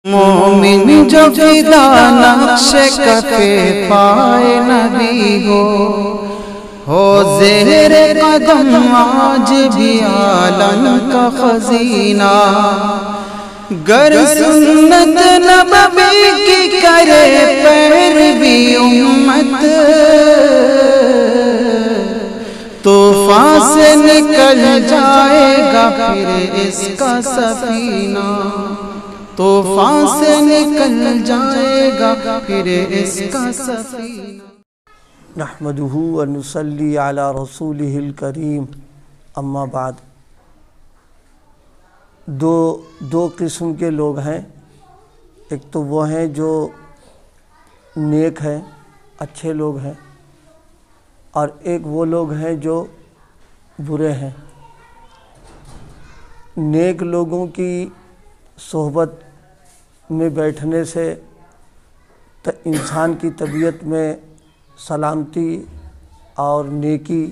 مومن جو فدا نقش کفے پائے نبی ہو زہر قدم آج بھی عالم کا خزینہ، گر سنت نبوی کی کرے پیروی امت، طوفان سے نکل جائے گا پھر اس کا سفینہ، طوفان سے نکل جائے گا پھر اس کا سفینہ۔ نحمدہ ونصلی علی رسولہ الکریم، اما بعد۔ دو قسم کے لوگ ہیں، ایک تو وہ ہیں جو نیک ہیں، اچھے لوگ ہیں، اور ایک وہ لوگ ہیں جو برے ہیں۔ نیک لوگوں کی صحبت میں بیٹھنے سے انسان کی طبیعت میں سلامتی اور نیکی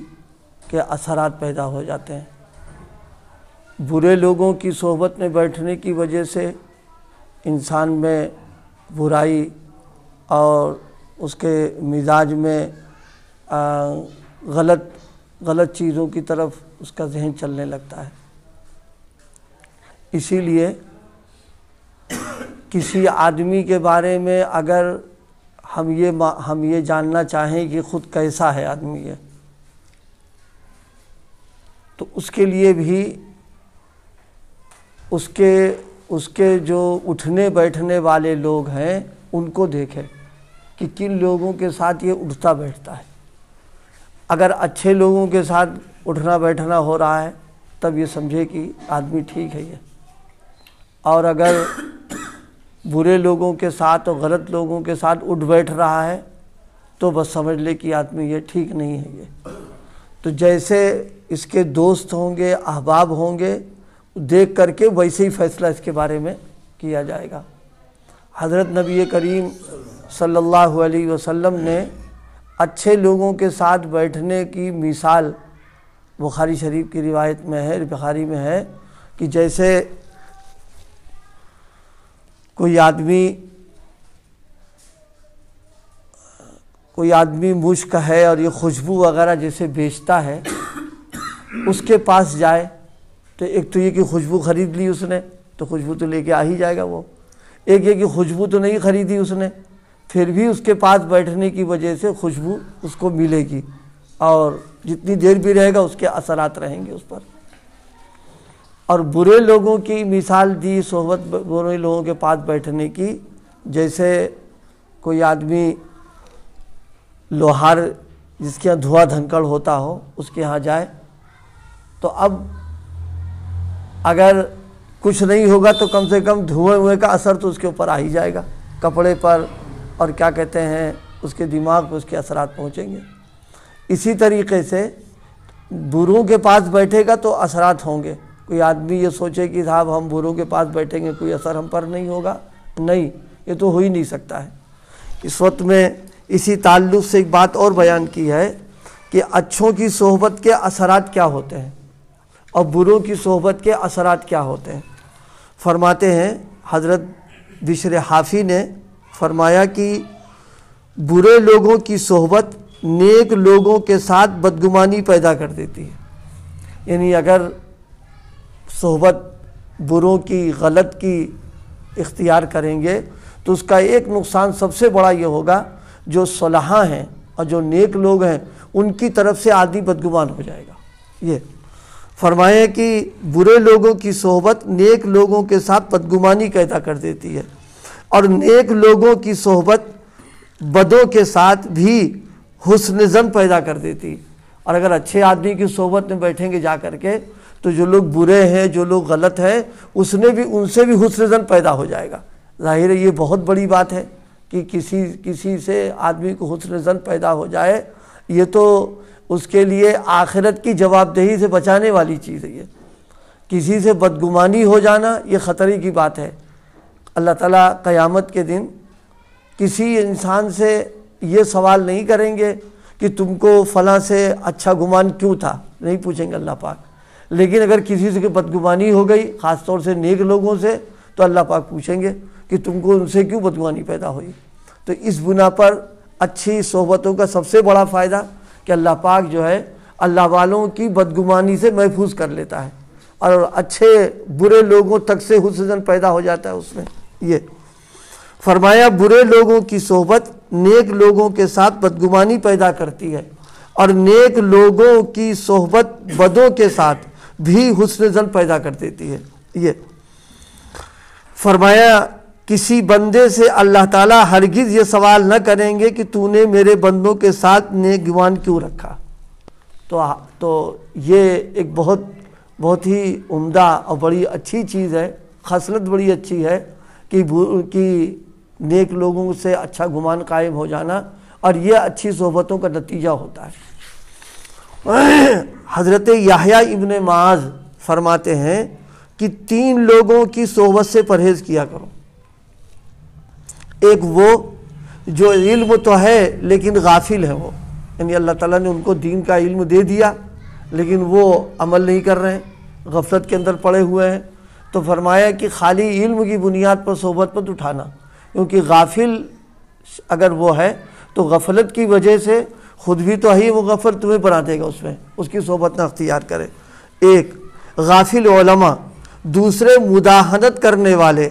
کے اثرات پیدا ہو جاتے ہیں۔ برے لوگوں کی صحبت میں بیٹھنے کی وجہ سے انسان میں برائی اور اس کے مزاج میں غلط چیزوں کی طرف اس کا ذہن چلنے لگتا ہے۔ اسی لیے کسی آدمی کے بارے میں اگر ہم یہ جاننا چاہیں کہ خود کیسا ہے آدمی یہ، تو اس کے لیے بھی اس کے جو اٹھنے بیٹھنے والے لوگ ہیں ان کو دیکھیں کہ کن لوگوں کے ساتھ یہ اٹھتا بیٹھتا ہے۔ اگر اچھے لوگوں کے ساتھ اٹھنا بیٹھنا ہو رہا ہے تب یہ سمجھے کہ آدمی ٹھیک ہے یہ، اور اگر برے لوگوں کے ساتھ اور غلط لوگوں کے ساتھ اٹھ بیٹھ رہا ہے تو بس سمجھ لے کہ آدمی یہ ٹھیک نہیں ہے یہ۔ تو جیسے اس کے دوست ہوں گے، احباب ہوں گے، دیکھ کر کے ویسے ہی فیصلہ اس کے بارے میں کیا جائے گا۔ حضرت نبی کریم صلی اللہ علیہ وسلم نے اچھے لوگوں کے ساتھ بیٹھنے کی مثال بخاری شریف کی روایت میں ہے، بخاری میں ہے کہ جیسے کوئی آدمی مشک ہے اور یہ خوشبو وغیرہ جیسے بیچتا ہے، اس کے پاس جائے تو ایک تو یہ کہ خوشبو خرید لی اس نے تو خوشبو تو لے کے آ ہی جائے گا وہ، ایک یہ کہ خوشبو تو نہیں خریدی اس نے، پھر بھی اس کے پاس بیٹھنے کی وجہ سے خوشبو اس کو ملے گی اور جتنی دیر بھی رہے گا اس کے اثرات رہیں گے اس پر۔ اور برے لوگوں کی مثال دی صحبت برے لوگوں کے پاس بیٹھنے کی، جیسے کوئی آدمی لوہار جس کے یہاں دھواں دھنکڑ ہوتا ہو اس کے یہاں جائے تو اب اگر کچھ نہیں ہوگا تو کم سے کم دھوئیں کا اثر تو اس کے اوپر آ ہی جائے گا، کپڑے پر اور کیا کہتے ہیں اس کے دماغ پہ اس کے اثرات پہنچیں گے۔ اسی طریقے سے بروں کے پاس بیٹھے گا تو اثرات ہوں گے۔ کوئی آدمی یہ سوچے کہ صاحب ہم بروں کے پاس بیٹھیں گے کوئی اثر ہم پر نہیں ہوگا، نہیں، یہ تو ہو ہی نہیں سکتا ہے۔ اس وقت میں اسی تعلق سے ایک بات اور بیان کی ہے کہ اچھوں کی صحبت کے اثرات کیا ہوتے ہیں اور بروں کی صحبت کے اثرات کیا ہوتے ہیں۔ فرماتے ہیں حضرت بشر حافی نے فرمایا کہ برے لوگوں کی صحبت نیک لوگوں کے ساتھ بدگمانی پیدا کر دیتی ہے۔ یعنی اگر صحبت بروں کی غلط کی اختیار کریں گے تو اس کا ایک نقصان سب سے بڑا یہ ہوگا، جو صلحاں ہیں اور جو نیک لوگ ہیں ان کی طرف سے آدمی بدگمان ہو جائے گا۔ یہ فرمائے کہ برے لوگوں کی صحبت نیک لوگوں کے ساتھ بدگمانی پیدا کر دیتی ہے، اور نیک لوگوں کی صحبت بدوں کے ساتھ بھی حسن ظن پیدا کر دیتی ہے۔ اور اگر اچھے آدمی کی صحبت میں بیٹھیں گے جا کر کے تو جو لوگ برے ہیں، جو لوگ غلط ہیں، ان سے بھی حسن ظن پیدا ہو جائے گا۔ ظاہر ہے یہ بہت بڑی بات ہے کہ کسی سے آدمی کو حسن ظن پیدا ہو جائے، یہ تو اس کے لیے آخرت کی جواب دہی سے بچانے والی چیز ہے۔ یہ کسی سے بدگمانی ہو جانا یہ خطرے کی بات ہے۔ اللہ تعالیٰ قیامت کے دن کسی انسان سے یہ سوال نہیں کریں گے کہ تم کو فلاں سے اچھا گمان کیوں تھا، نہیں پوچھیں گے اللہ پاک۔ لیکن اگر کسی سے بدگمانی ہو گئی خاص طور سے نیک لوگوں سے تو اللہ پاک پوچھیں گے کہ تم کو ان سے کیوں بدگمانی پیدا ہوئی؟ تو اس بنا پر اچھی صحبتوں کا سب سے بڑا فائدہ کہ اللہ پاک جو ہے اللہ والوں کی بدگمانی سے محفوظ کر لیتا ہے، اور اچھے برے لوگوں تک سے حسن پیدا ہو جاتا ہے اس میں۔ یہ فرمایا برے لوگوں کی صحبت نیک لوگوں کے ساتھ بدگمانی پیدا کرتی ہے، اور نیک لوگوں کی صحبت بدوں کے ساتھ بھی حسن ظن پیدا کر دیتی ہے۔ یہ فرمایا کسی بندے سے اللہ تعالیٰ ہرگز یہ سوال نہ کریں گے کہ تو نے میرے بندوں کے ساتھ نیک گمان کیوں رکھا۔ تو یہ ایک بہت ہی عمدہ اور بڑی اچھی چیز ہے، خصلت بڑی اچھی ہے کہ نیک لوگوں سے اچھا گمان قائم ہو جانا، اور یہ اچھی صحبتوں کا نتیجہ ہوتا ہے۔ حضرت یحییٰ ابن معاذ فرماتے ہیں کہ 3 لوگوں کی صحبت سے پرہیز کیا کرو۔ ایک وہ جو علم تو ہے لیکن غافل ہے، وہ یعنی اللہ تعالیٰ نے ان کو دین کا علم دے دیا لیکن وہ عمل نہیں کر رہے ہیں، غفلت کے اندر پڑے ہوئے ہیں۔ تو فرمایا کہ خالی علم کی بنیاد پر صحبت مت اٹھانا، کیونکہ غافل اگر وہ ہے تو غفلت کی وجہ سے خود بھی تو ہے، وہ غفل تمہیں بنا دے گا، اس میں اس کی صحبت نہ اختیار کرے۔ ایک غافل علماء، دوسرے مداہنت کرنے والے،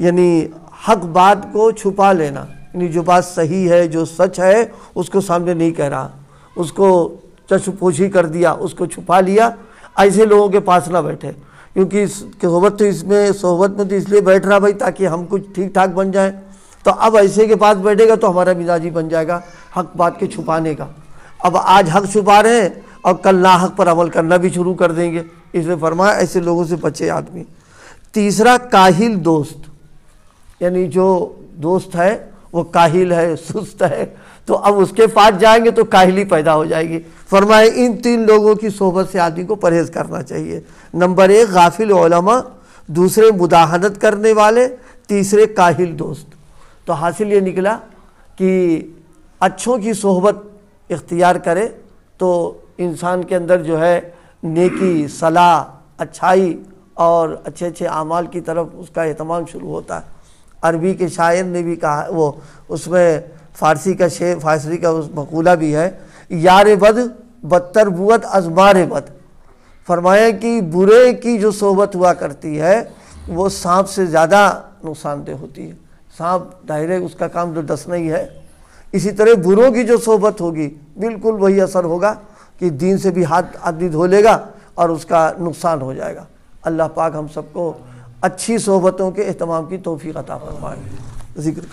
یعنی حق بات کو چھپا لینا، یعنی جو بات صحیح ہے جو سچ ہے اس کو سامنے نہیں کہہ رہا، اس کو چشم پوشی کر دیا، اس کو چھپا لیا۔ ایسے لوگوں کے پاس نہ بیٹھے، کیونکہ صحبت تو اس لیے بیٹھ رہا بھائی تاکہ ہم کچھ ٹھیک ٹھاک بن جائیں، تو اب ایسے کے پاس بیٹھے گا تو ہمارا مزاج ہی بن جائے گا حق بات کے چھپانے کا۔ اب آج حق چھپا رہے ہیں اور کل ناحق پر عمل کرنا بھی شروع کر دیں گے، اس لیے فرمایا ایسے لوگوں سے بچے آدمی۔ تیسرا کاہل دوست، یعنی جو دوست ہے وہ کاہل ہے، سست ہے، تو اب اس کے پاس جائیں گے تو کاہلی پیدا ہو جائے گی۔ فرمایا ان 3 لوگوں کی صحبت سے آدمی کو پرہیز کرنا چاہیے۔ نمبر 1 غافل علماء، دوسرے مداہنت کرنے والے، تیسرے کاہل دوست۔ تو حاصل یہ نکلا کہ اچھوں کی صحبت اختیار کرے تو انسان کے اندر جو ہے نیکی، صلاح، اچھائی اور اچھے اچھے اعمال کی طرف اس کا اہتمام شروع ہوتا ہے۔ عربی کے شاعر نے بھی کہا، وہ اس میں فارسی کا مقولہ بھی ہے، یار بد بدتر بود از مار بد۔ فرمایا کہ برے کی جو صحبت ہوا کرتی ہے وہ سانپ سے زیادہ نقصان دہ ہوتی ہے۔ سانپ ظاہر ہے اس کا کام تو ڈسنا ہی ہے، اسی طرح بروں کی جو صحبت ہوگی بالکل وہی اثر ہوگا کہ دین سے بھی ہاتھ آدمی دھو لے گا اور اس کا نقصان ہو جائے گا۔ اللہ پاک ہم سب کو اچھی صحبتوں کے اہتمام کی توفیق عطا فرمائے۔ ذکر